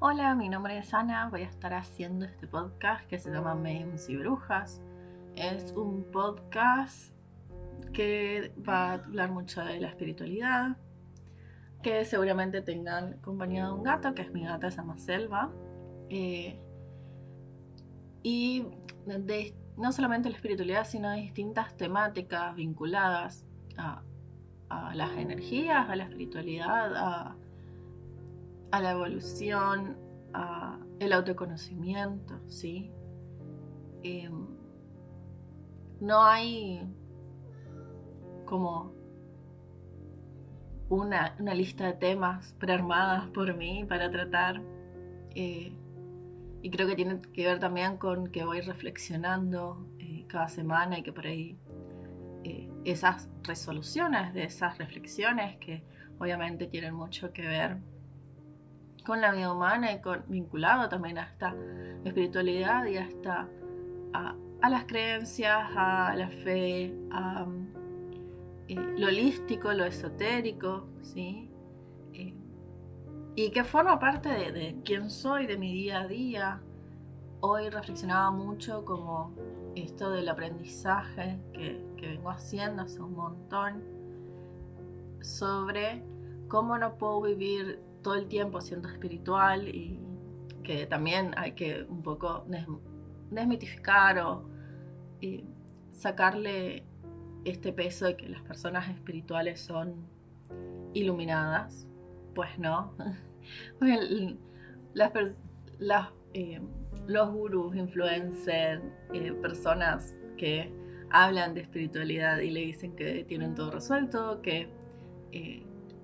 Hola, mi nombre es Ana, voy a estar haciendo este podcast que se llama Mediums y Brujas. Es un podcast que va a hablar mucho de la espiritualidad, que seguramente tengan compañía de un gato, que es mi gata, se llama Selva. Y no solamente la espiritualidad, sino de distintas temáticas vinculadas a las energías, a la espiritualidad, a la evolución, a el autoconocimiento, ¿sí? Eh, no hay como una lista de temas prearmadas por mí para tratar. Y creo que tiene que ver también con que voy reflexionando cada semana y que por ahí esas resoluciones de esas reflexiones que obviamente tienen mucho que ver con la vida humana y vinculado también a esta espiritualidad y a las creencias, a la fe, a lo holístico, lo esotérico, ¿sí? Y que forma parte de quién soy, de mi día a día. Hoy reflexionaba mucho como esto del aprendizaje que vengo haciendo hace un montón sobre cómo no puedo vivir todo el tiempo siendo espiritual y que también hay que un poco desmitificar o sacarle este peso de que las personas espirituales son iluminadas. Pues no. las, las, los gurús, influencers, personas que hablan de espiritualidad y le dicen que tienen todo resuelto, que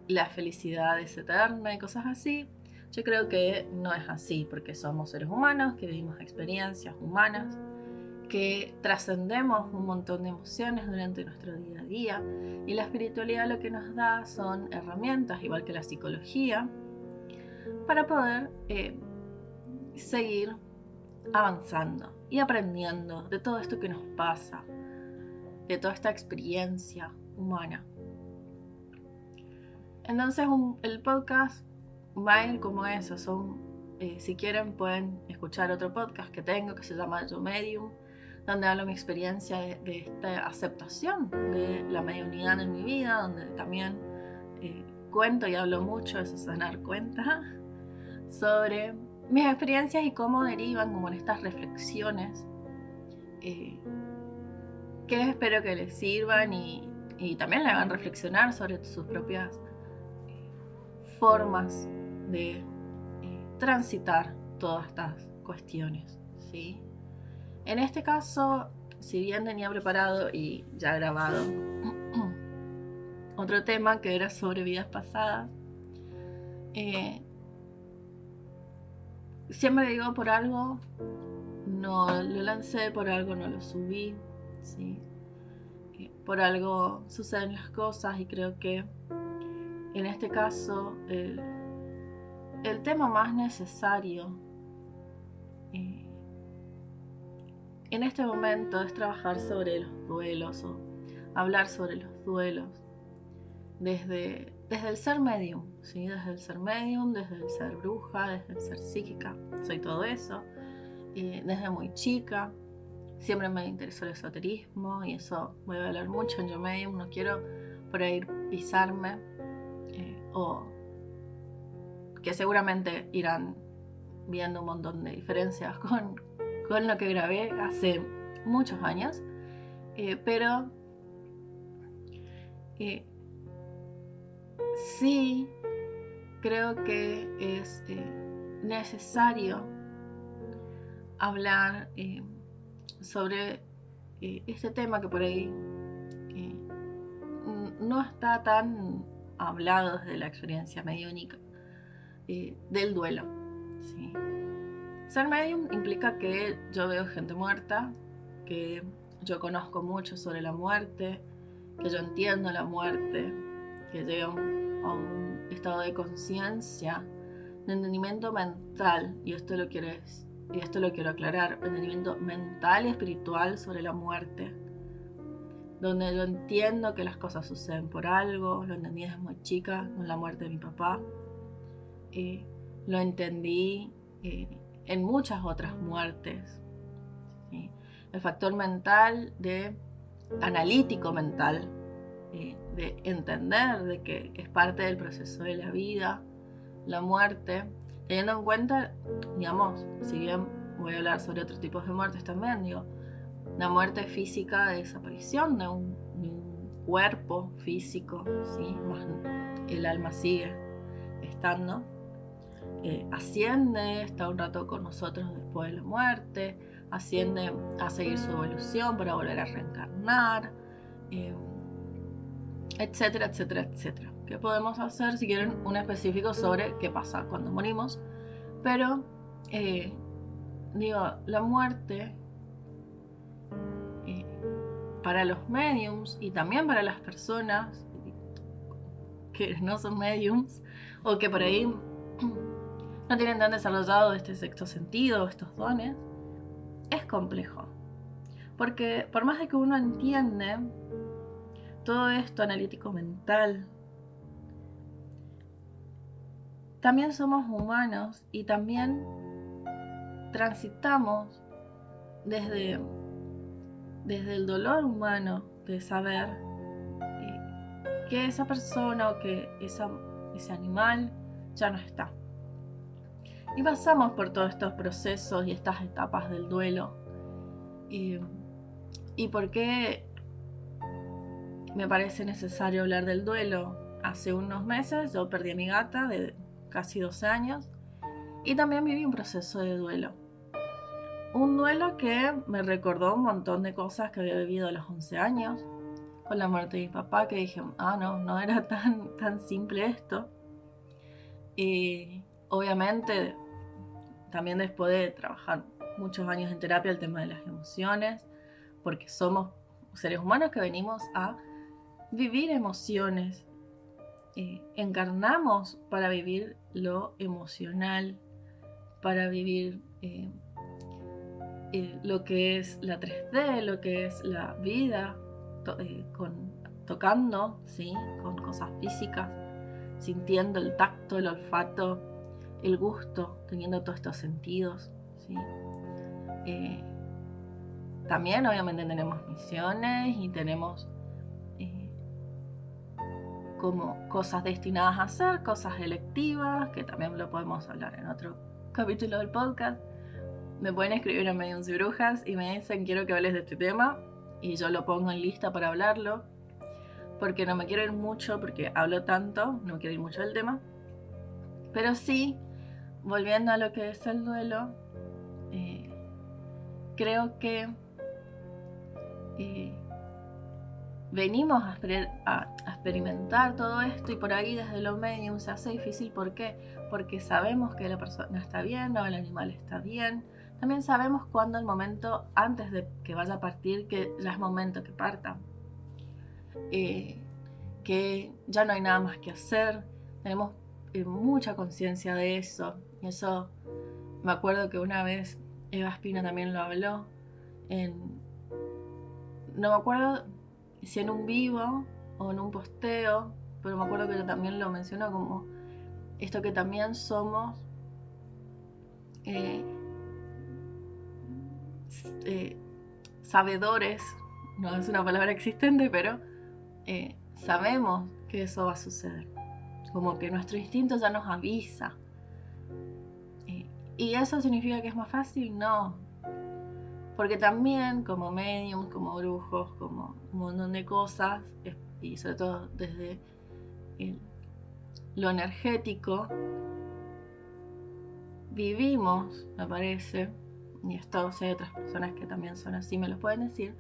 la felicidad es eterna y cosas así. Yo creo que no es así, porque somos seres humanos, que vivimos experiencias humanas, que trascendemos un montón de emociones durante nuestro día a día, y la espiritualidad lo que nos da son herramientas, igual que la psicología, para poder seguir avanzando y aprendiendo de todo esto que nos pasa, de toda esta experiencia humana. Entonces el podcast va a ir como eso. Si quieren pueden escuchar otro podcast que tengo que se llama Yo Medium, donde hablo mi experiencia de esta aceptación de la mediunidad en mi vida, donde también cuento y hablo mucho, eso es sanar cuenta, sobre mis experiencias y cómo derivan como en estas reflexiones que espero que les sirvan y también le hagan reflexionar sobre sus propias formas de transitar todas estas cuestiones, ¿sí? En este caso, si bien tenía preparado y ya grabado otro tema que era sobre vidas pasadas, siempre digo por algo no lo lancé, por algo no lo subí, ¿sí? Por algo suceden las cosas y creo que en este caso el tema más necesario en este momento es trabajar sobre los duelos o hablar sobre los duelos desde el ser medium, ¿sí? Desde el ser medium, desde el ser bruja, desde el ser psíquica. Soy todo eso. Desde muy chica siempre me interesó el esoterismo y eso voy a hablar mucho en Yo Medium. No quiero por ahí pisarme o que seguramente irán viendo un montón de diferencias con lo que grabé hace muchos años, pero sí creo que es necesario hablar sobre este tema que por ahí no está tan hablado desde la experiencia mediúnica del duelo, ¿sí? Ser medium implica que yo veo gente muerta, que yo conozco mucho sobre la muerte, que yo entiendo la muerte, que llego a un estado de conciencia, de entendimiento mental, y esto lo quiero aclarar, entendimiento mental y espiritual sobre la muerte, donde yo entiendo que las cosas suceden por algo. Lo entendí desde muy chica con la muerte de mi papá, lo entendí en muchas otras muertes, ¿sí? El factor mental, analítico mental, de entender de que es parte del proceso de la vida, la muerte, teniendo en cuenta, digamos, si bien voy a hablar sobre otros tipos de muertes también, digo, la muerte física de desaparición de un cuerpo físico, ¿sí? Más el alma sigue estando, asciende, está un rato con nosotros después de la muerte, asciende a seguir su evolución para volver a reencarnar, etcétera, etcétera, etcétera. ¿Qué podemos hacer? Si quieren un específico sobre qué pasa cuando morimos, pero digo, la muerte para los mediums y también para las personas que no son mediums o que por ahí no tienen tan desarrollado este sexto sentido, estos dones, es complejo. Porque por más de que uno entiende todo esto analítico mental, también somos humanos y también transitamos desde el dolor humano de saber que esa persona o que ese animal ya no está. Y pasamos por todos estos procesos y estas etapas del duelo. ¿Y por qué me parece necesario hablar del duelo? Hace unos meses yo perdí a mi gata de casi 12 años y también viví un proceso de duelo. Un duelo que me recordó un montón de cosas que había vivido a los 11 años, con la muerte de mi papá, que dije, no era tan simple esto. Y obviamente, también después de trabajar muchos años en terapia, el tema de las emociones, porque somos seres humanos que venimos a vivir emociones. Encarnamos para vivir lo emocional, para vivir lo que es la 3D, lo que es la vida, tocando, ¿sí? Con cosas físicas, sintiendo el tacto, el olfato, el gusto, teniendo todos estos sentidos, ¿sí? También obviamente tenemos misiones y tenemos como cosas destinadas a hacer, cosas electivas, que también lo podemos hablar en otro capítulo del podcast. Me pueden escribir en Mediums y Brujas y me dicen quiero que hables de este tema y yo lo pongo en lista para hablarlo, porque no me quiero ir mucho, porque hablo tanto, no me quiero ir mucho del tema, pero sí, volviendo a lo que es el duelo, creo que venimos a experimentar todo esto y por ahí desde los mediums se hace difícil. ¿Por qué? Porque sabemos que la persona está bien o el animal está bien. También sabemos cuándo el momento, antes de que vaya a partir, que ya es momento que parta. Que ya no hay nada más que hacer. Tenemos mucha conciencia de eso. Y eso me acuerdo que una vez Eva Espina también lo habló. No me acuerdo si en un vivo o en un posteo, pero me acuerdo que ella también lo mencionó como esto que también somos sabedores, no es una palabra existente, pero sabemos que eso va a suceder, como que nuestro instinto ya nos avisa. ¿Y eso significa que es más fácil? No, porque también como mediums, como brujos, como un montón de cosas, y sobre todo desde lo energético, vivimos, me parece, y esto si hay otras personas que también son así, me lo pueden decir,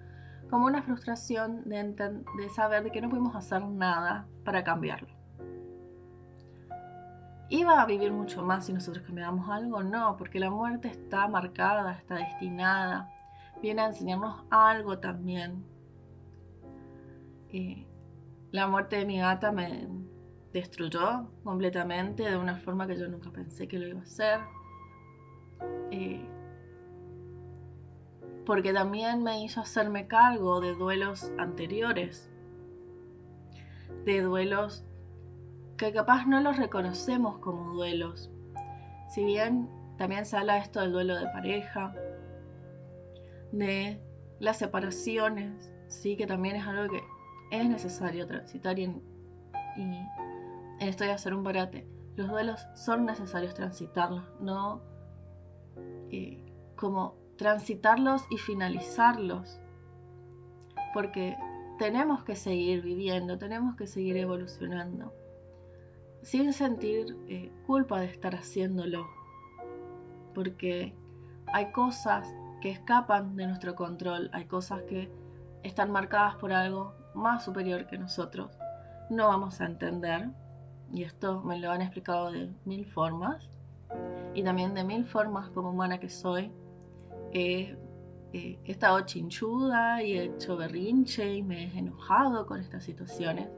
como una frustración de saber de que no podemos hacer nada para cambiarlo. ¿Iba a vivir mucho más si nosotros cambiáramos algo? No, porque la muerte está marcada, está destinada, viene a enseñarnos algo también. La muerte de mi gata me destruyó completamente de una forma que yo nunca pensé que lo iba a hacer. Porque también me hizo hacerme cargo de duelos anteriores, de duelos que capaz no los reconocemos como duelos, si bien también se habla de esto del duelo de pareja, de las separaciones, sí, que también es algo que es necesario transitar y en esto de hacer un parate. Los duelos son necesarios transitarlos, no como transitarlos y finalizarlos, porque tenemos que seguir viviendo, tenemos que seguir evolucionando, sin sentir culpa de estar haciéndolo, porque hay cosas que escapan de nuestro control, hay cosas que están marcadas por algo más superior que nosotros. No vamos a entender, y esto me lo han explicado de 1000 formas, y también de 1000 formas como humana que soy. He estado chinchuda y he hecho berrinche y me he enojado con estas situaciones,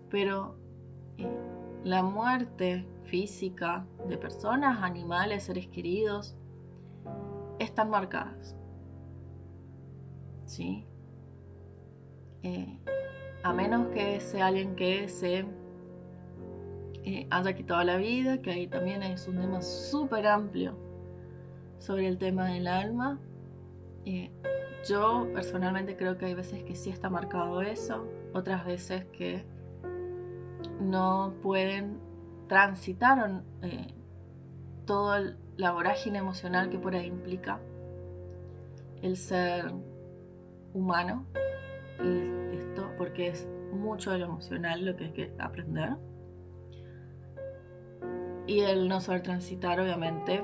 pero la muerte física de personas, animales, seres queridos, están marcadas, ¿sí? A menos que sea alguien que se haya quitado la vida, que ahí también es un tema súper amplio sobre el tema del alma. Yo personalmente creo que hay veces que sí está marcado eso, otras veces que no pueden transitar toda la vorágine emocional que por ahí implica el ser humano, y esto porque es mucho de lo emocional lo que hay que aprender, y el no saber transitar obviamente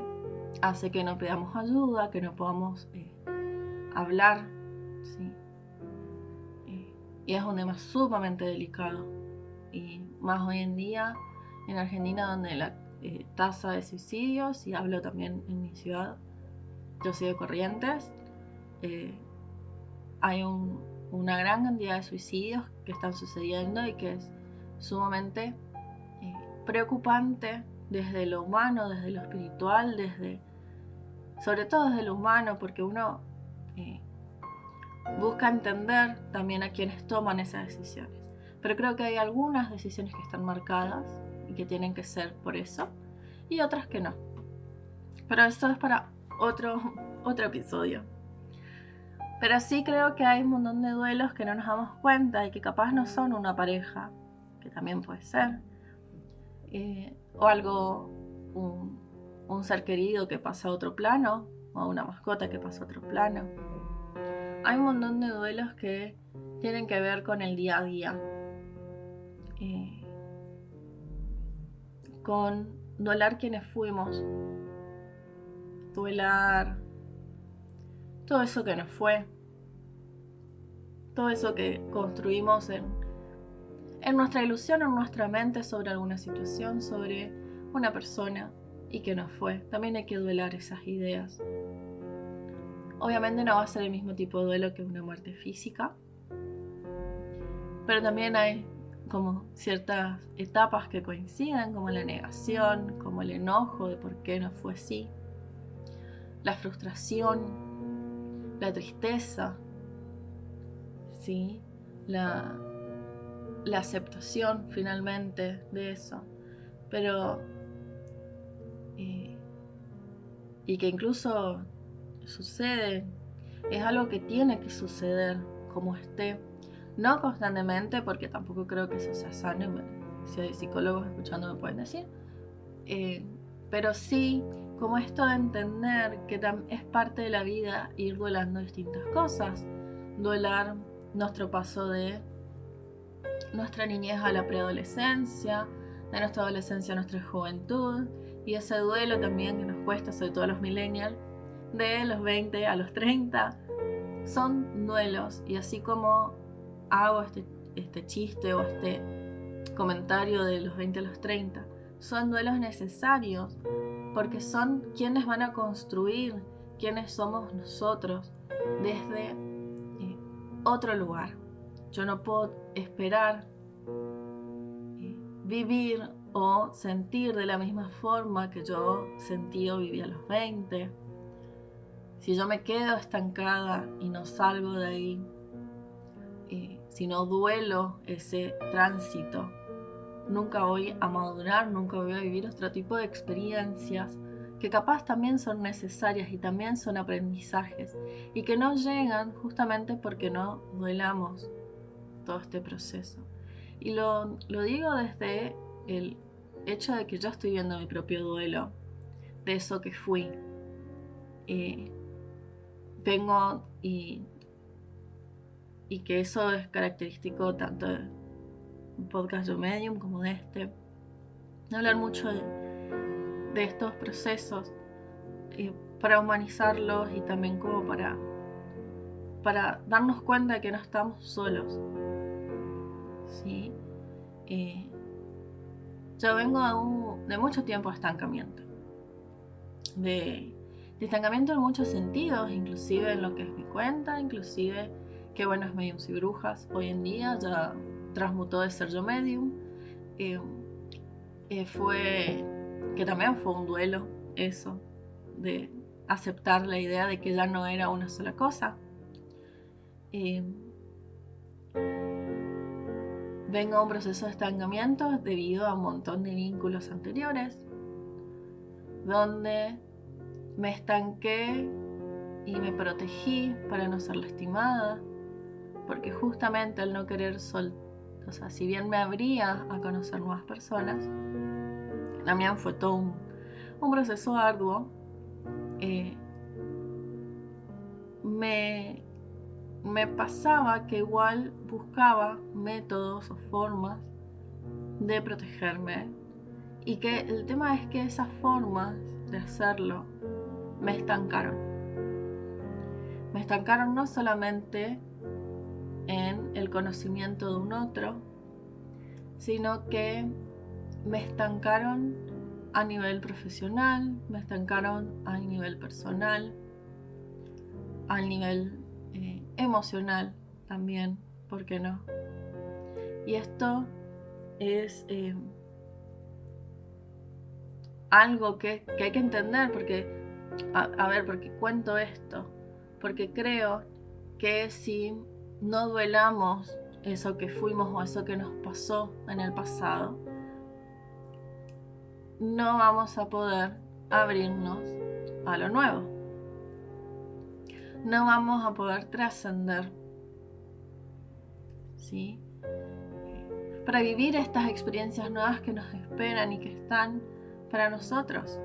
hace que no pidamos ayuda, que no podamos hablar, ¿sí? Y es un tema sumamente delicado, y más hoy en día en Argentina, donde la tasa de suicidios, y hablo también en mi ciudad, yo soy de Corrientes, hay una gran cantidad de suicidios que están sucediendo y que es sumamente preocupante desde lo humano, desde lo espiritual, sobre todo desde lo humano, porque uno busca entender también a quienes toman esas decisiones. Pero creo que hay algunas decisiones que están marcadas y que tienen que ser por eso, y otras que no. Pero eso es para otro episodio. Pero sí creo que hay un montón de duelos que no nos damos cuenta y que capaz no son una pareja, que también puede ser, o algo, un ser querido que pasa a otro plano, o una mascota que pasa a otro plano. Hay un montón de duelos que tienen que ver con el día a día, con duelar quienes fuimos, duelar todo eso que nos fue, todo eso que construimos en nuestra ilusión, en nuestra mente sobre alguna situación, sobre una persona, y que nos fue. También hay que duelar esas ideas. Obviamente no va a ser el mismo tipo de duelo que una muerte física, pero también hay como ciertas etapas que coinciden, como la negación, como el enojo de por qué no fue así, la frustración, la tristeza, ¿sí? La aceptación finalmente de eso, pero y que incluso sucede, es algo que tiene que suceder como esté, no constantemente, porque tampoco creo que eso sea sano. Si hay psicólogos escuchando me pueden decir, pero sí como esto de entender que es parte de la vida ir duelando distintas cosas, duelar nuestro paso de nuestra niñez a la preadolescencia, de nuestra adolescencia a nuestra juventud, y ese duelo también que nos cuesta, sobre todo a los millennials, de los 20 a los 30, son duelos. Y así como hago este chiste o este comentario de los 20 a los 30, son duelos necesarios, porque son quienes van a construir quiénes somos nosotros desde otro lugar. Yo no puedo esperar vivir o sentir de la misma forma que yo sentí o viví a los 20. Si yo me quedo estancada y no salgo de ahí, si no duelo ese tránsito, nunca voy a madurar, nunca voy a vivir otro tipo de experiencias que capaz también son necesarias y también son aprendizajes y que no llegan justamente porque no duelamos todo este proceso. Y lo digo desde el hecho de que yo estoy viendo mi propio duelo de eso que fui. Vengo y que eso es característico tanto de un podcast de Medium como de este, de hablar mucho de estos procesos para humanizarlos y también como para darnos cuenta de que no estamos solos, ¿sí? Yo vengo de mucho tiempo de estancamiento, de estancamiento en muchos sentidos, inclusive en lo que es mi cuenta, inclusive que bueno es Mediums y Brujas. Hoy en día ya transmutó de ser yo medium. Fue que también fue un duelo eso, de aceptar la idea de que ya no era una sola cosa. Vengo a un proceso de estancamiento debido a un montón de vínculos anteriores, donde me estanqué y me protegí para no ser lastimada, porque justamente al no querer soltar, o sea, si bien me abría a conocer nuevas personas, también fue todo un proceso arduo. Me pasaba que igual buscaba métodos o formas de protegerme, y que el tema es que esas formas de hacerlo me estancaron. Me estancaron no solamente en el conocimiento de un otro, sino que me estancaron a nivel profesional, me estancaron a nivel personal, a nivel emocional también, ¿por qué no? Y esto es algo que hay que entender, porque, porque cuento esto, porque creo que si no duelamos eso que fuimos o eso que nos pasó en el pasado, no vamos a poder abrirnos a lo nuevo. No vamos a poder trascender, ¿sí? Para vivir estas experiencias nuevas que nos esperan y que están para nosotros.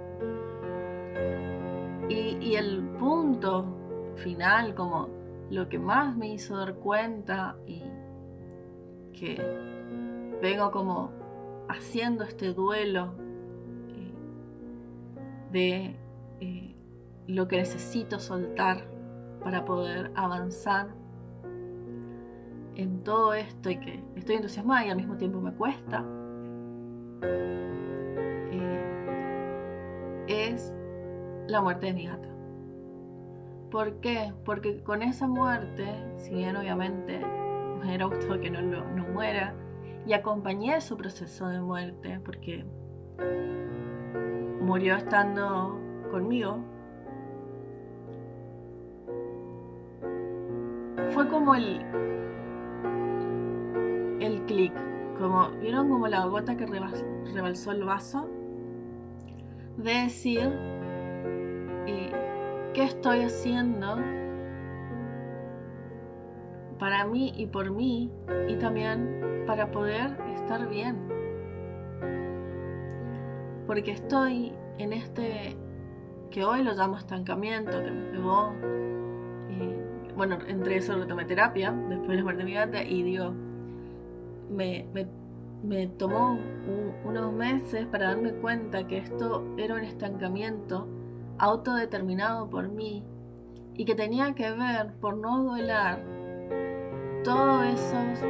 Y el punto final, como lo que más me hizo dar cuenta y que vengo como haciendo este duelo de lo que necesito soltar para poder avanzar en todo esto, y que estoy entusiasmada y al mismo tiempo me cuesta, es la muerte de mi gata. ¿Por qué? Porque con esa muerte, si bien obviamente me hubiera gustado que no muera, y acompañé su proceso de muerte porque murió estando conmigo, fue como el clic, como vieron, como la gota que rebalsó el vaso, de decir qué estoy haciendo para mí y por mí, y también para poder estar bien, porque estoy en este que hoy lo llamo estancamiento, que me llevó, bueno, entre eso retomé terapia después de la muerte de mi gata, y digo, me tomó unos meses para darme cuenta que esto era un estancamiento autodeterminado por mí, y que tenía que ver por no duelar todos esos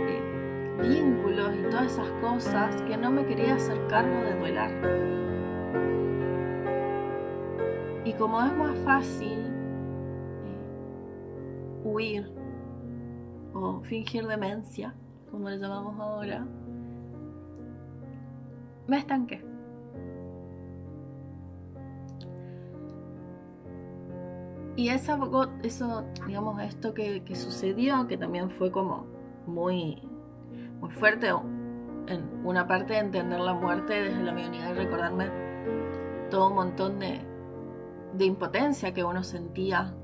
vínculos y todas esas cosas que no me quería hacer cargo de duelar. Y como es más fácil huir o fingir demencia, como le llamamos ahora, me estanqué. Y eso, digamos, esto que sucedió, que también fue como muy, muy fuerte, en una parte de entender la muerte desde la mediunidad y recordarme todo un montón de impotencia que uno sentía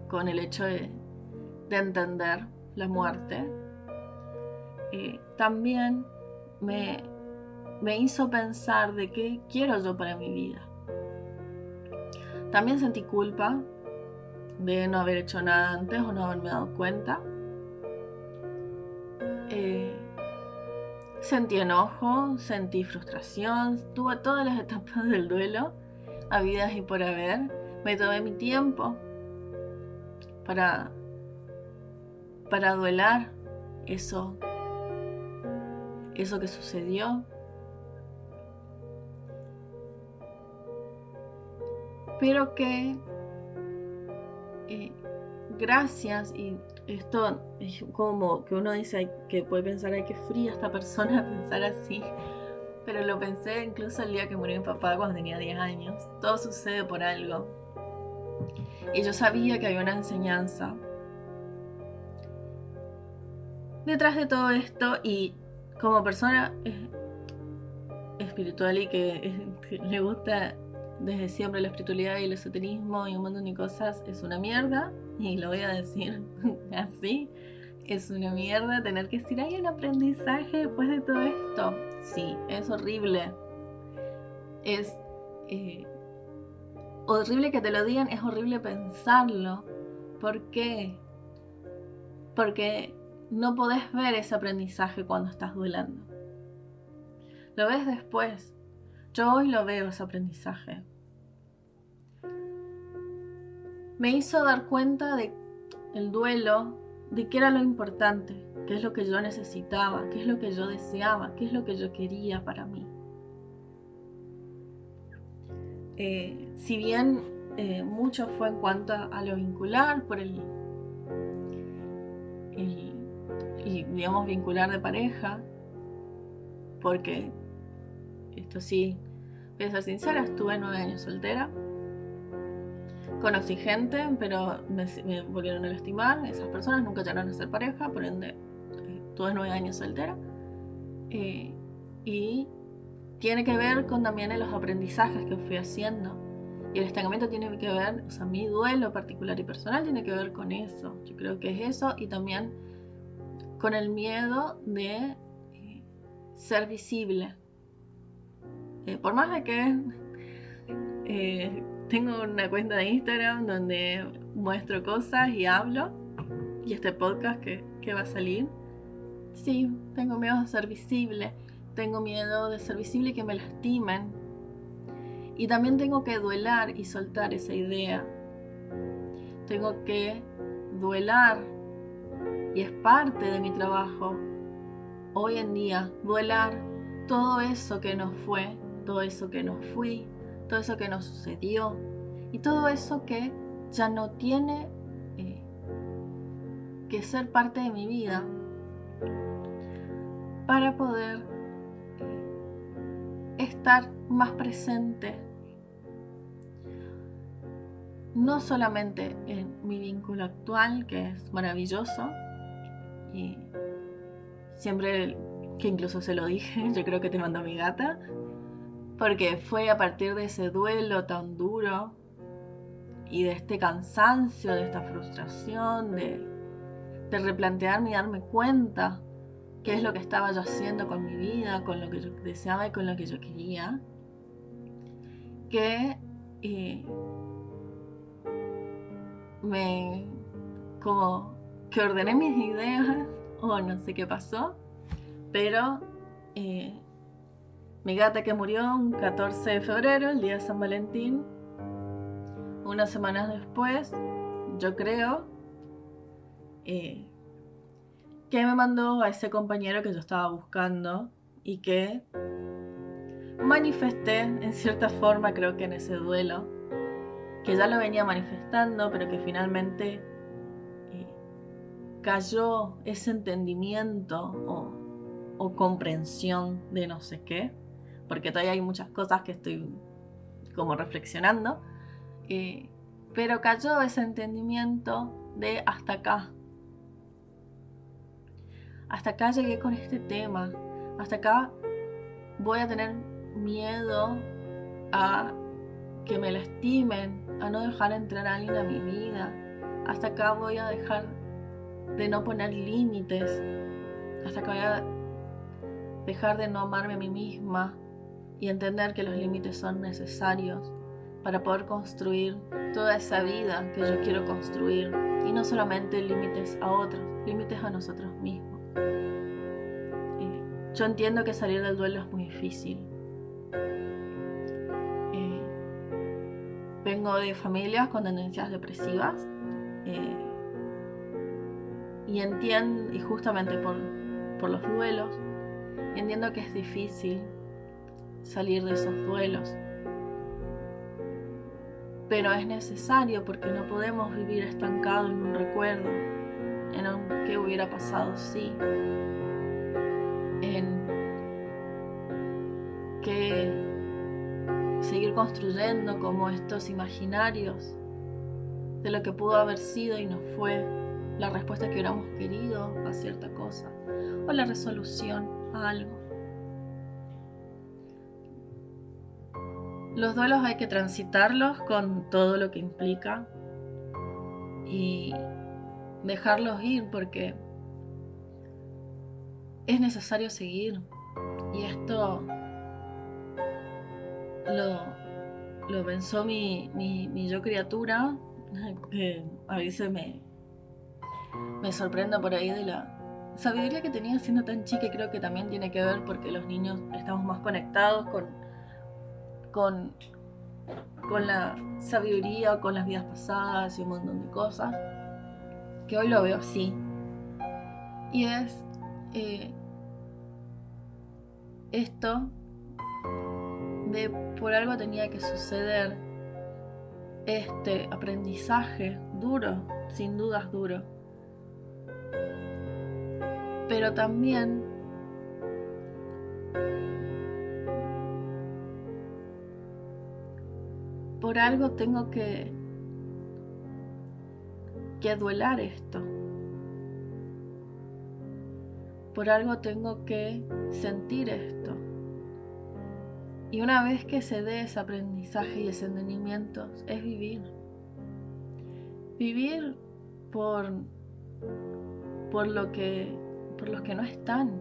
con el hecho de entender la muerte. También me hizo pensar de qué quiero yo para mi vida. También sentí culpa de no haber hecho nada antes o no haberme dado cuenta. Sentí enojo, sentí frustración, tuve todas las etapas del duelo, habidas y por haber. Me tomé mi tiempo para duelar eso que sucedió. Pero que gracias, y esto es como que uno dice que puede pensar, ay, qué fría esta persona pensar así, pero lo pensé incluso el día que murió mi papá cuando tenía 10 años. Todo sucede por algo, y yo sabía que había una enseñanza detrás de todo esto. Y como persona espiritual y que le gusta desde siempre la espiritualidad y el esoterismo y un montón de cosas, es una mierda, y lo voy a decir así, es una mierda tener que decir, hay un aprendizaje después de todo esto. Sí, es horrible. Es horrible que te lo digan, es horrible pensarlo. ¿Por qué? Porque no podés ver ese aprendizaje cuando estás duelando. Lo ves después. Yo hoy lo veo, ese aprendizaje. Me hizo dar cuenta de el duelo, de qué era lo importante, qué es lo que yo necesitaba, qué es lo que yo deseaba, qué es lo que yo quería para mí. Si bien mucho fue en cuanto a lo vincular, por el digamos vincular de pareja, porque esto sí, voy a ser sincera, estuve 9 años soltera. Conocí gente, pero me volvieron a lastimar. Esas personas nunca llegaron a ser pareja, por ende, tuve 9 años soltera. Y tiene que ver con también los aprendizajes que fui haciendo. Y el estancamiento tiene que ver, o sea, mi duelo particular y personal tiene que ver con eso. Yo creo que es eso, y también con el miedo de ser visible. Por más de que tengo una cuenta de Instagram donde muestro cosas y hablo, y este podcast que va a salir, sí, tengo miedo de ser visible, tengo miedo de ser visible y que me lastimen, y también tengo que duelar y soltar esa idea. Tengo que duelar, y es parte de mi trabajo hoy en día, duelar todo eso que no fue, todo eso que no fui, todo eso que nos sucedió, y todo eso que ya no tiene que ser parte de mi vida, para poder estar más presente, no solamente en mi vínculo actual, que es maravilloso, y siempre, que incluso se lo dije, yo creo que te mandó mi gata, porque fue a partir de ese duelo tan duro y de este cansancio, de esta frustración, de replantearme y darme cuenta qué es lo que estaba yo haciendo con mi vida, con lo que yo deseaba y con lo que yo quería, que como que ordené mis ideas, o no sé qué pasó, pero mi gata, que murió un 14 de febrero, el día de San Valentín, unas semanas después, yo creo, que me mandó a ese compañero que yo estaba buscando, y que manifesté en cierta forma, creo que en ese duelo, que ya lo venía manifestando, pero que finalmente cayó ese entendimiento o comprensión de no sé qué, porque todavía hay muchas cosas que estoy como reflexionando, pero cayó ese entendimiento de hasta acá. Hasta acá llegué con este tema, hasta acá voy a tener miedo a que me lastimen, a no dejar entrar a alguien a mi vida. Hasta acá voy a dejar de no poner límites. Hasta acá voy a dejar de no amarme a mí misma y entender que los límites son necesarios para poder construir toda esa vida que yo quiero construir. Y no solamente límites a otros, límites a nosotros mismos. Yo entiendo que salir del duelo es muy difícil. Vengo de familias con tendencias depresivas y entiendo, y justamente por los duelos, entiendo que es difícil salir de esos duelos. Pero es necesario porque no podemos vivir estancados en un recuerdo, en un qué hubiera pasado si, en que seguir construyendo como estos imaginarios de lo que pudo haber sido y no fue, la respuesta que hubiéramos querido a cierta cosa o la resolución a algo. Los duelos hay que transitarlos con todo lo que implica y dejarlos ir porque es necesario seguir. Y esto lo pensó mi yo criatura, que a veces me sorprendo por ahí de la sabiduría que tenía siendo tan chica, y creo que también tiene que ver porque los niños estamos más conectados con la sabiduría o con las vidas pasadas y un montón de cosas, que hoy lo veo así. Y es esto de por algo tenía que suceder este aprendizaje duro, sin dudas duro, pero también por algo tengo que duelar esto, por algo tengo que sentir esto. Y una vez que se dé ese aprendizaje y ese entendimiento, es vivir. Vivir por los que no están.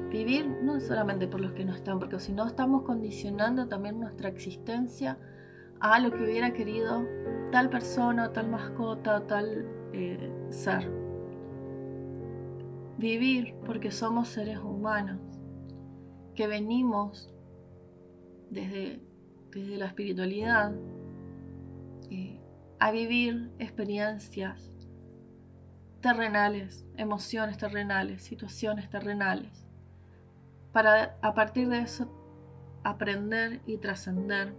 Vivir no solamente por los que no están, porque si no estamos condicionando también nuestra existencia a lo que hubiera querido tal persona, tal mascota, tal ser. Vivir porque somos seres humanos, que venimos desde la espiritualidad a vivir experiencias terrenales, emociones terrenales, situaciones terrenales, para a partir de eso aprender y trascender.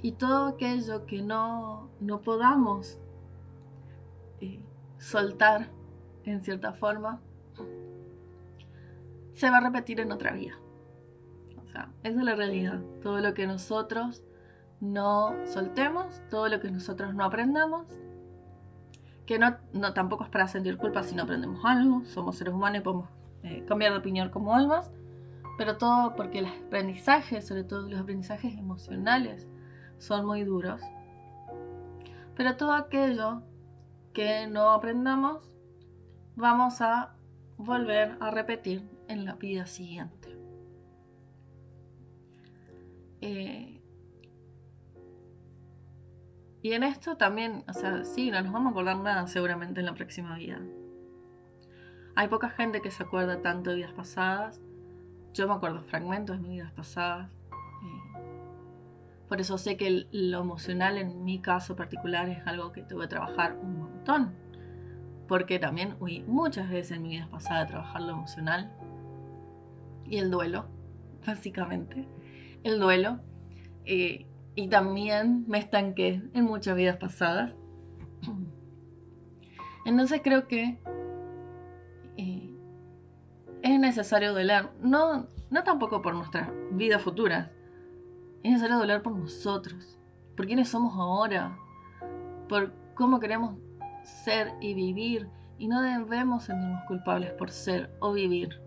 Y todo aquello que no podamos soltar en cierta forma, se va a repetir en otra vida. O sea, esa es la realidad. Todo lo que nosotros no soltemos, todo lo que nosotros no aprendamos, que no tampoco es para sentir culpa si no aprendemos algo, somos seres humanos y podemos cambiar de opinión como almas, pero todo porque los aprendizajes, sobre todo los aprendizajes emocionales, son muy duros. Pero todo aquello que no aprendamos, vamos a volver a repetir en la vida siguiente. Y en esto también, o sea, sí, no nos vamos a acordar nada seguramente en la próxima vida. Hay poca gente que se acuerda tanto de vidas pasadas. Yo me acuerdo fragmentos de mis vidas pasadas. Por eso sé que lo emocional en mi caso particular es algo que tuve que trabajar un montón. Porque también huí muchas veces en mi vida pasada a trabajar lo emocional. Y el duelo, básicamente. El duelo. Y también me estanqué en muchas vidas pasadas. Entonces creo que es necesario doler. No tampoco por nuestras vidas futuras. Es necesario doler por nosotros. Por quiénes somos ahora. Por cómo queremos ser y vivir. Y no debemos sentirnos culpables por ser o vivir.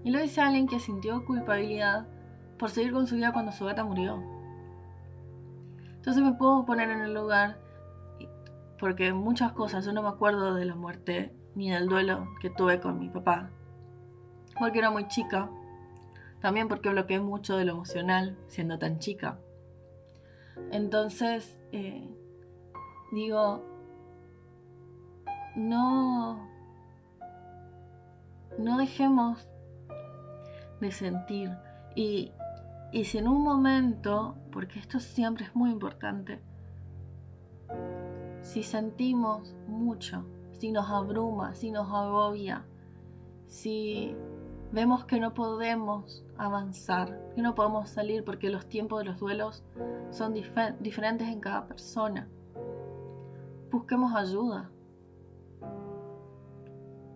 Y lo dice alguien que sintió culpabilidad por seguir con su vida cuando su gata murió. Entonces me puedo poner en el lugar, porque muchas cosas, yo no me acuerdo de la muerte ni del duelo que tuve con mi papá, porque era muy chica, también porque bloqueé mucho de lo emocional siendo tan chica. Entonces, digo, no dejemos de sentir. Y si en un momento, porque esto siempre es muy importante, si sentimos mucho, si nos abruma, si nos agobia, si vemos que no podemos avanzar, que no podemos salir porque los tiempos de los duelos son diferentes en cada persona, busquemos ayuda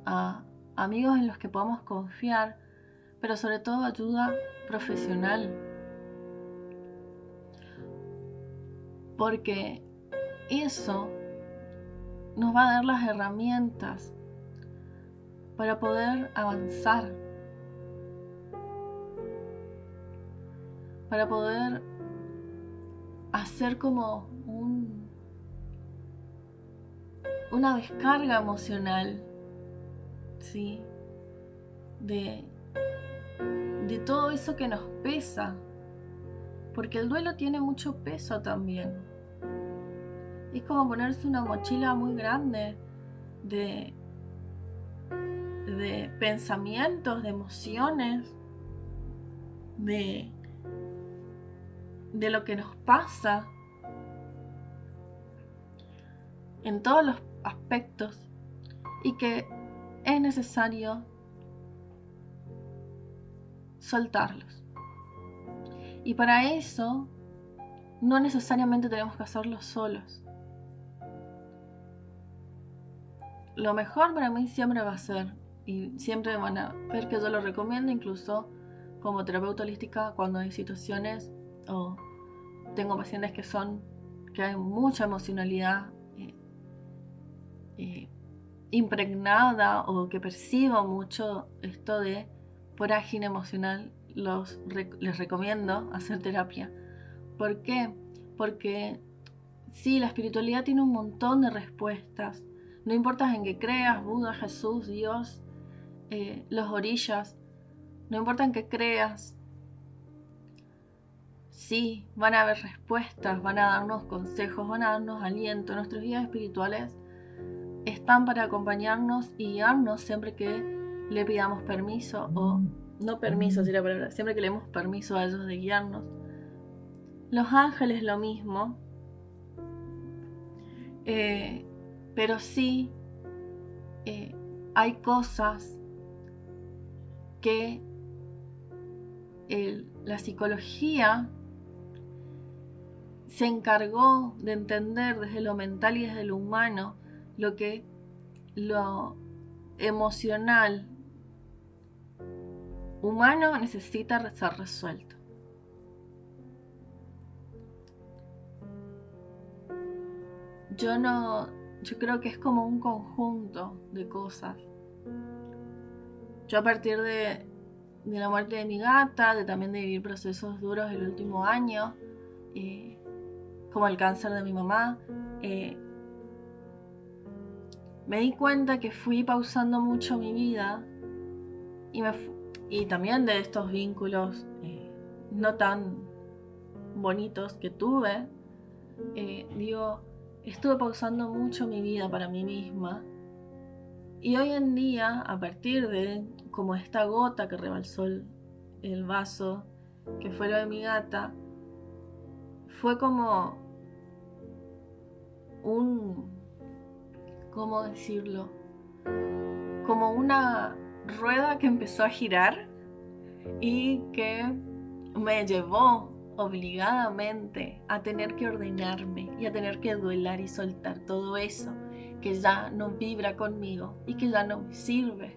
a amigos en los que podamos confiar, pero sobre todo ayuda profesional, porque eso nos va a dar las herramientas para poder avanzar, para poder hacer como una descarga emocional, ¿sí? De todo eso que nos pesa, porque el duelo tiene mucho peso también. Es como ponerse una mochila muy grande de pensamientos, de emociones, de lo que nos pasa en todos los aspectos, y que es necesario soltarlos. Y para eso no necesariamente tenemos que hacerlo solos. Lo mejor para mí siempre va a ser, y siempre van a ver que yo lo recomiendo, incluso como terapeuta holística, cuando hay situaciones o tengo pacientes que hay mucha emocionalidad impregnada, o que percibo mucho esto de vorágine emocional, les recomiendo hacer terapia. ¿Por qué? Porque sí, la espiritualidad tiene un montón de respuestas. No importa en qué creas, Buda, Jesús, Dios, los orillas, no importa en qué creas, sí, van a haber respuestas, van a darnos consejos, van a darnos aliento. Nuestros guías espirituales están para acompañarnos y guiarnos siempre que le pidamos permiso, o no permiso, sería la palabra, siempre que le demos permiso a ellos de guiarnos. Los ángeles lo mismo, pero sí hay cosas que la psicología se encargó de entender desde lo mental y desde lo humano, lo emocional humano necesita ser resuelto. Yo creo que es como un conjunto de cosas. Yo, a partir de la muerte de mi gata, también de vivir procesos duros el último año, como el cáncer de mi mamá, me di cuenta que fui pausando mucho mi vida, y también de estos vínculos no tan bonitos que tuve. Estuve pausando mucho mi vida para mí misma, y hoy en día, a partir de como esta gota que rebalsó el vaso, que fue lo de mi gata, fue como ¿cómo decirlo? Como una rueda que empezó a girar y que me llevó obligadamente a tener que ordenarme y a tener que duelar y soltar todo eso que ya no vibra conmigo y que ya no me sirve,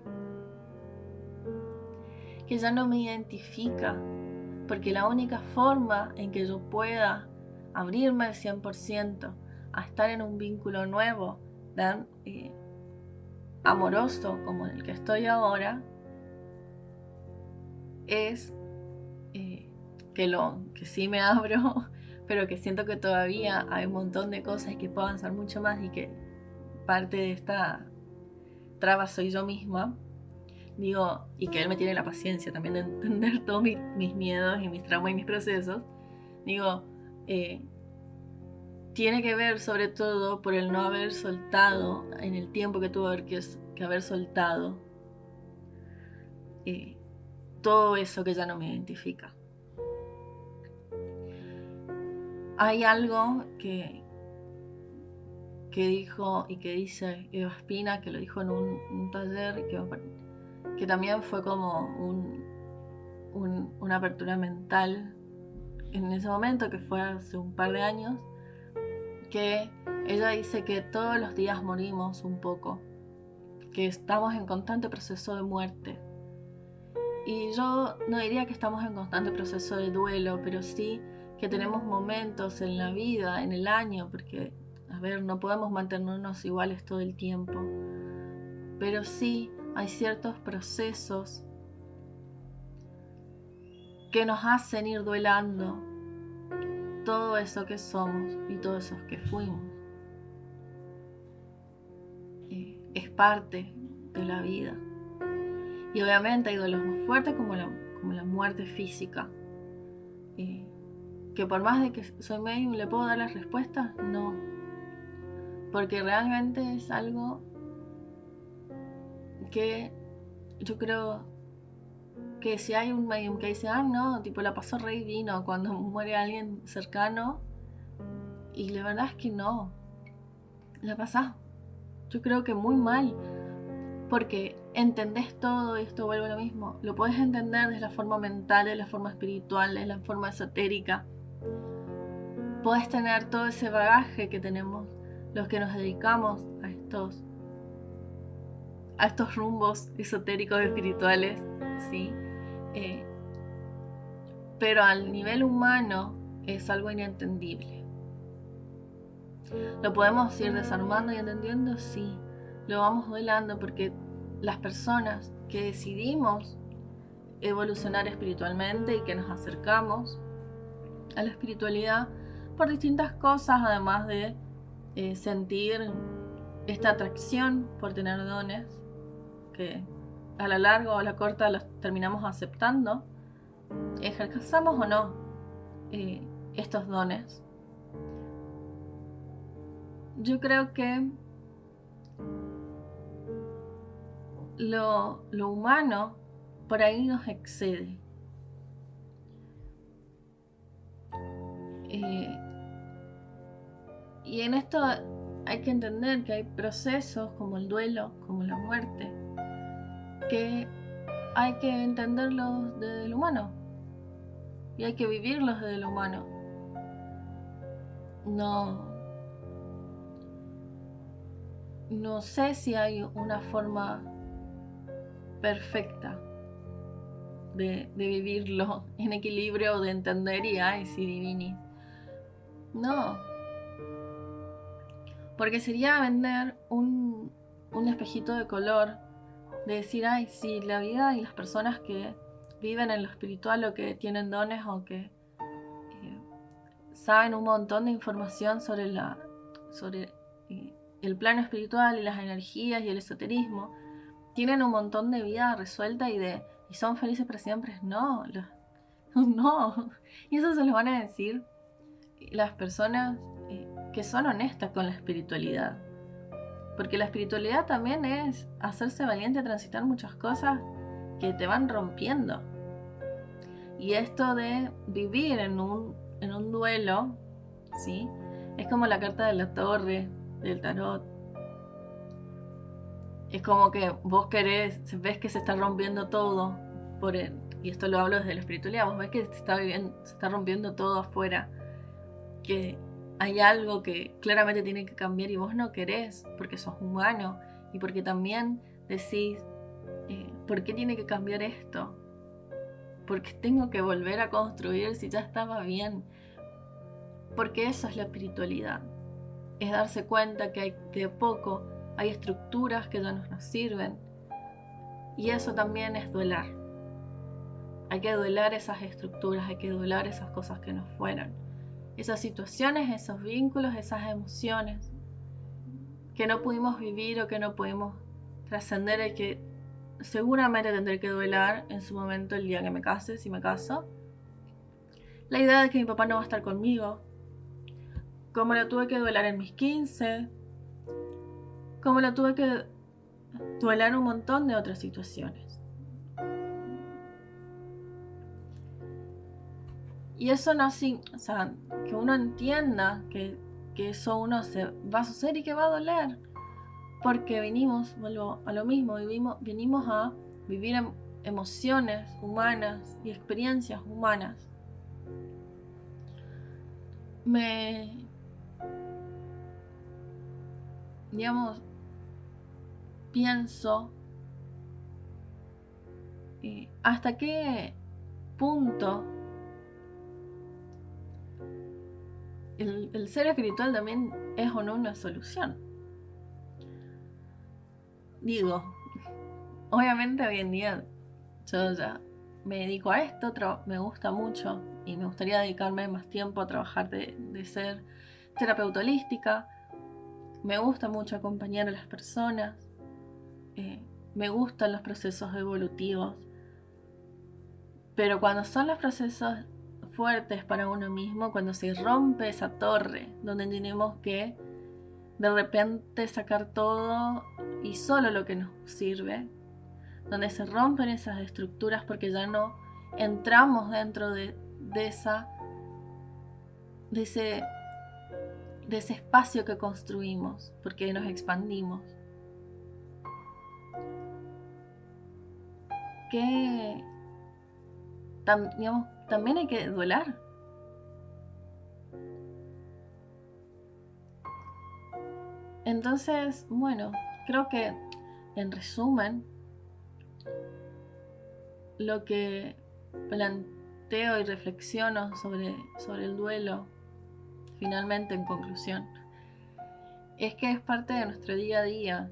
que ya no me identifica, porque la única forma en que yo pueda abrirme al 100% a estar en un vínculo nuevo, tan amoroso como el que estoy ahora, es que sí me abro, pero que siento que todavía hay un montón de cosas que puedo avanzar mucho más y que parte de esta traba soy yo misma. Digo, y que él me tiene la paciencia también de entender todos mis miedos y mis traumas y mis procesos. Digo, tiene que ver sobre todo por el no haber soltado en el tiempo que tuvo que haber soltado todo eso que ya no me identifica. Hay algo que dijo y que dice Eva Espina, que lo dijo en un taller, que también fue como una apertura mental en ese momento, que fue hace un par de años, que ella dice que todos los días morimos un poco, que estamos en constante proceso de muerte. Y yo no diría que estamos en constante proceso de duelo, pero sí que tenemos momentos en la vida, en el año, porque, a ver, no podemos mantenernos iguales todo el tiempo, pero sí hay ciertos procesos que nos hacen ir duelando todo eso que somos y todo eso que fuimos. Es parte de la vida. Y obviamente hay duelos más fuertes como la muerte física. Que por más de que soy medium, ¿le puedo dar las respuestas? No. Porque realmente es algo que yo creo que si hay un medium que dice, no, tipo la pasó re divino cuando muere alguien cercano, y la verdad es que no, la pasás, yo creo que muy mal, porque entendés todo, y esto vuelve a lo mismo, lo podés entender de la forma mental, de la forma espiritual, de la forma esotérica, podés tener todo ese bagaje que tenemos los que nos dedicamos a estos rumbos esotéricos espirituales, ¿sí? Pero al nivel humano es algo inentendible. ¿Lo podemos ir desarmando y entendiendo? Sí, lo vamos velando, porque las personas que decidimos evolucionar espiritualmente y que nos acercamos a la espiritualidad por distintas cosas, además de sentir esta atracción por tener dones que a la larga o a la corta los terminamos aceptando, ejerzamos o no estos dones. Yo creo que lo humano por ahí nos excede. Y en esto hay que entender que hay procesos como el duelo, como la muerte, que hay que entenderlos desde el humano y hay que vivirlos desde el humano. No sé si hay una forma perfecta de vivirlo en equilibrio, de entender y sí, divini. No, porque sería vender un espejito de color, de decir, sí, la vida y las personas que viven en lo espiritual o que tienen dones o que saben un montón de información sobre el plano espiritual y las energías y el esoterismo, tienen un montón de vida resuelta y son felices para siempre. No. Y eso se lo van a decir las personas que son honestas con la espiritualidad. Porque la espiritualidad también es hacerse valiente a transitar muchas cosas que te van rompiendo. Y esto de vivir en un duelo, ¿sí? Es como la carta de la torre del tarot. Es como que vos ves que se está rompiendo todo y esto lo hablo desde la espiritualidad, vos ves que se está rompiendo todo afuera, que hay algo que claramente tiene que cambiar y vos no querés, porque sos humano y porque también decís, ¿por qué tiene que cambiar esto? ¿Por qué tengo que volver a construir si ya estaba bien? Porque eso es la espiritualidad, es darse cuenta que de poco hay estructuras que ya no nos sirven, y eso también es duelar. Hay que duelar esas estructuras, hay que duelar esas cosas que nos fueron. Esas situaciones, esos vínculos, esas emociones que no pudimos vivir o que no pudimos trascender, y que seguramente tendré que duelar en su momento el día que me case, si me caso. La idea de que mi papá no va a estar conmigo, como lo tuve que duelar en mis 15, como lo tuve que duelar un montón de otras situaciones. Y eso no, o sea, que uno entienda que eso uno se va a suceder y que va a doler. Porque vuelvo a lo mismo, venimos a vivir emociones humanas y experiencias humanas. Pienso hasta qué punto el ser espiritual también es o no una solución. Digo, obviamente hoy en día yo ya me dedico a esto, me gusta mucho y me gustaría dedicarme más tiempo a trabajar de ser terapeuta holística. Me gusta mucho acompañar a las personas, me gustan los procesos evolutivos, pero cuando son los procesos fuertes para uno mismo, cuando se rompe esa torre donde tenemos que de repente sacar todo y solo lo que nos sirve, donde se rompen esas estructuras porque ya no entramos dentro de ese espacio que construimos, porque nos expandimos. Que también hay que duelar. Entonces, bueno, creo que en resumen, lo que planteo y reflexiono sobre el duelo, finalmente en conclusión, es que es parte de nuestro día a día,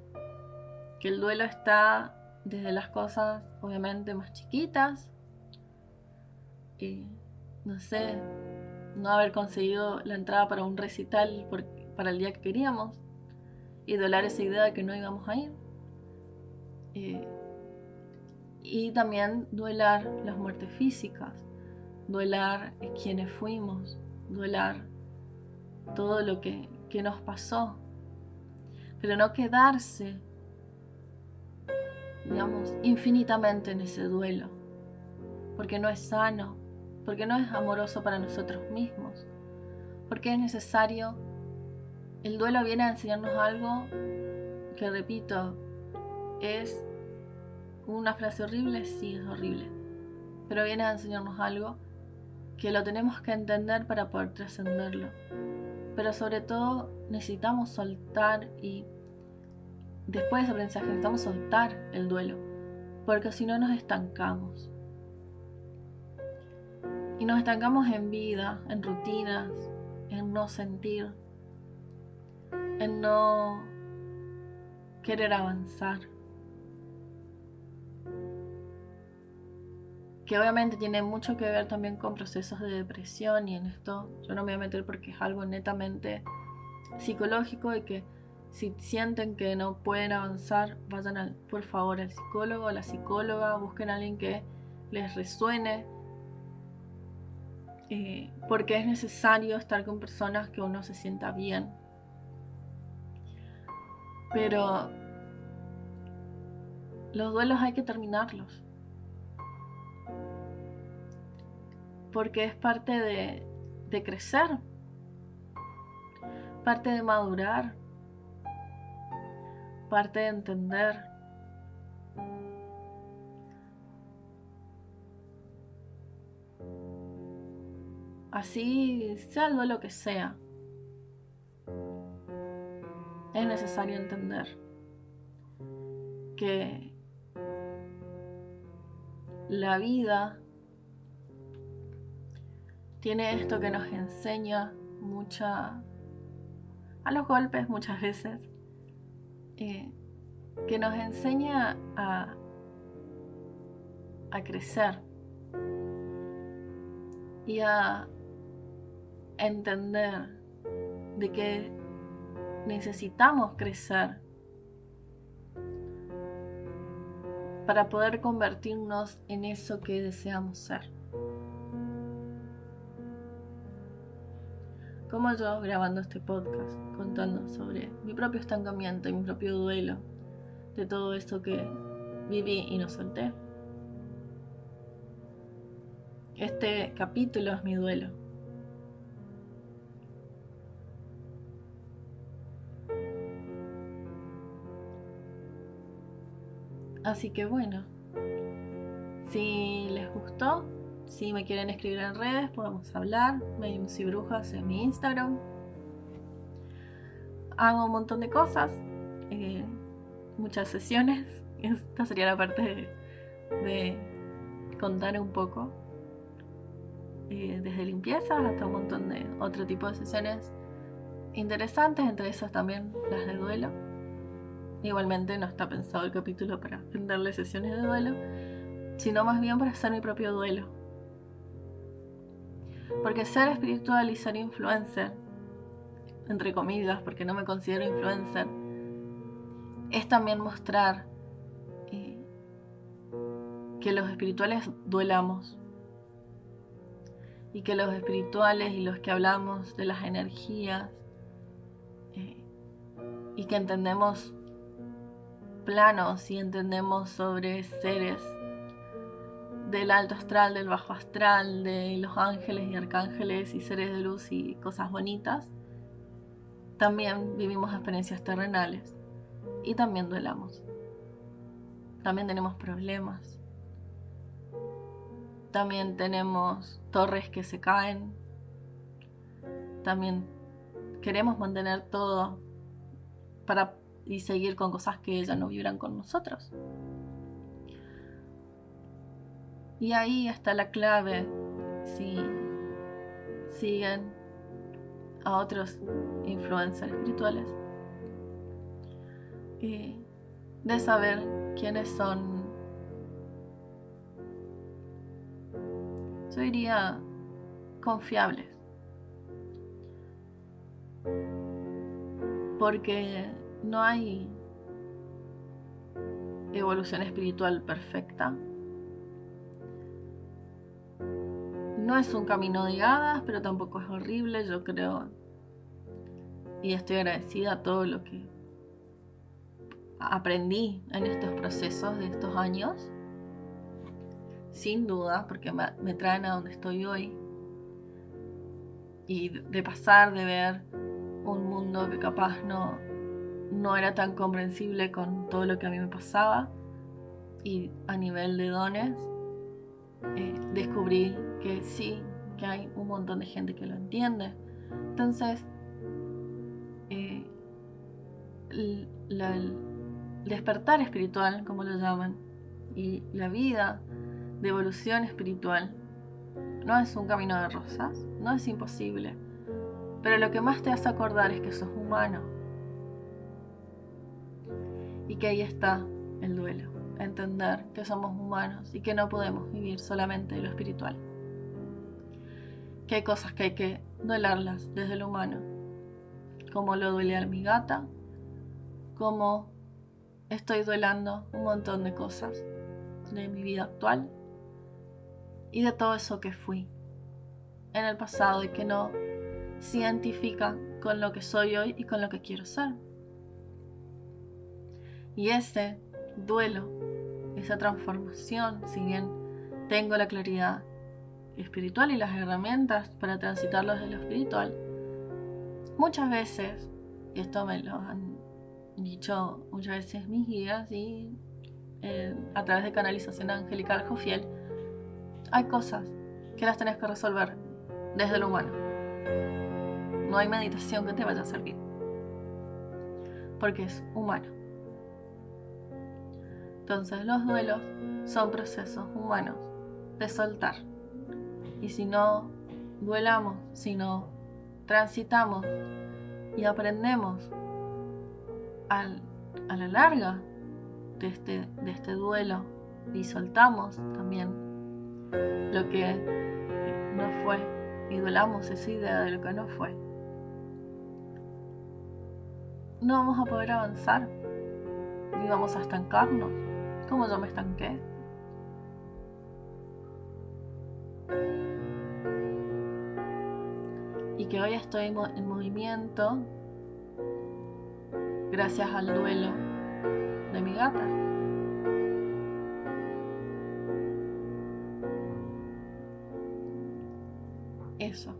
que el duelo está desde las cosas obviamente más chiquitas, no sé, no haber conseguido la entrada para un recital para el día que queríamos y doler esa idea de que no íbamos a ir, y también duelar las muertes físicas, duelar quienes fuimos, duelar todo lo que nos pasó, pero no quedarse, infinitamente en ese duelo, porque no es sano, porque no es amoroso para nosotros mismos, porque es necesario. El duelo viene a enseñarnos algo que, repito, es una frase horrible, sí, es horrible, pero viene a enseñarnos algo que lo tenemos que entender para poder trascenderlo. Pero sobre todo necesitamos soltar, y después de ese aprendizaje necesitamos soltar el duelo, porque si no nos estancamos. Y nos estancamos en vida, en rutinas, en no sentir, en no querer avanzar. Que obviamente tiene mucho que ver también con procesos de depresión, y en esto yo no me voy a meter porque es algo netamente psicológico, y que si sienten que no pueden avanzar, vayan por favor al psicólogo, a la psicóloga, busquen a alguien que les resuene, porque es necesario estar con personas que uno se sienta bien. Pero los duelos hay que terminarlos, porque es parte de crecer, parte de madurar, parte de entender. Así sea el duelo que sea, es necesario entender que la vida tiene esto que nos enseña a los golpes muchas veces, que nos enseña a crecer, y a entender de que necesitamos crecer para poder convertirnos en eso que deseamos ser. Como yo grabando este podcast, contando sobre mi propio estancamiento y mi propio duelo de todo esto que viví y no solté. Este capítulo es mi duelo. Así que bueno, si les gustó, si me quieren escribir en redes, podemos hablar. Mediums y Brujas en mi Instagram. Hago un montón de cosas, muchas sesiones. Esta sería la parte de contar un poco. Desde limpiezas hasta un montón de otro tipo de sesiones interesantes, entre esas también las de duelo. Igualmente no está pensado el capítulo para venderle sesiones de duelo, sino más bien para hacer mi propio duelo. Porque ser espiritual y ser influencer, entre comillas, porque no me considero influencer, es también mostrar que los espirituales duelamos. Y que los espirituales y los que hablamos de las energías y que entendemos planos y entendemos sobre seres del alto astral, del bajo astral, de los ángeles y arcángeles y seres de luz y cosas bonitas, también vivimos experiencias terrenales y también duelamos. También tenemos problemas. También tenemos torres que se caen. También queremos mantener todo y seguir con cosas que ya no vibran con nosotros. Y ahí está la clave, si siguen a otros influencers espirituales, de saber quiénes son, yo diría, confiables. Porque no hay evolución espiritual perfecta. No es un camino de hadas, pero tampoco es horrible, yo creo. Y estoy agradecida a todo lo que aprendí en estos procesos de estos años. Sin duda, porque me traen a donde estoy hoy. Y de pasar de ver un mundo que capaz no era tan comprensible con todo lo que a mí me pasaba, y a nivel de dones descubrí que sí, que hay un montón de gente que lo entiende. Entonces el despertar espiritual, como lo llaman, y la vida de evolución espiritual no es un camino de rosas, no es imposible, pero lo que más te hace acordar es que sos humano y que ahí está el duelo, entender que somos humanos y que no podemos vivir solamente de lo espiritual, que hay cosas que hay que duelarlas desde lo humano, como lo duele a mi gata, como estoy duelando un montón de cosas de mi vida actual y de todo eso que fui en el pasado y que no se identifica con lo que soy hoy y con lo que quiero ser. Y ese duelo, esa transformación, si bien tengo la claridad espiritual y las herramientas para transitarlo desde lo espiritual, muchas veces, y esto me lo han dicho muchas veces mis guías y a través de canalización angelical Jofiel, hay cosas que las tenés que resolver desde lo humano. No hay meditación que te vaya a servir, porque es humano. Entonces los duelos son procesos humanos de soltar. Y si no duelamos, si no transitamos y aprendemos a la larga de este duelo y soltamos también, lo que no fue, y duelamos esa idea de lo que no fue, no vamos a poder avanzar y vamos a estancarnos, como yo me estanqué. Y que hoy estoy en movimiento gracias al duelo de mi gata. Eso.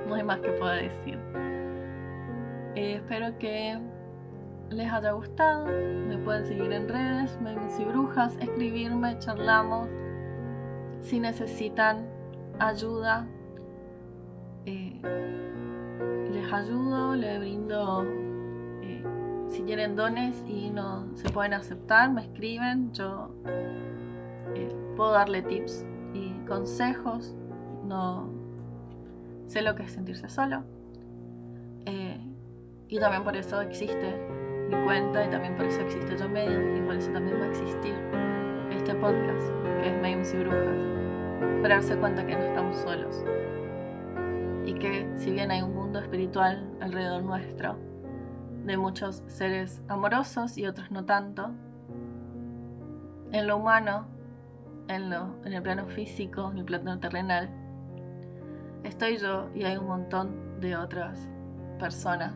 No hay más que pueda decir. Espero que les haya gustado. Me pueden seguir en redes, Mediums y Brujas, escribirme, charlamos. Si necesitan ayuda, les ayudo, les brindo. Si quieren dones y no se pueden aceptar, me escriben. Yo puedo darle tips y consejos. No sé lo que es sentirse solo. Y también por eso existe mi cuenta, y también por eso existe Yo Medium, y por eso también va a existir este podcast, que es Mediums y Brujas, para darse cuenta que no estamos solos. Y que si bien hay un mundo espiritual alrededor nuestro, de muchos seres amorosos y otros no tanto, en lo humano, en el plano físico, en el plano terrenal, estoy yo y hay un montón de otras personas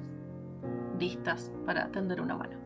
listas para tender una mano.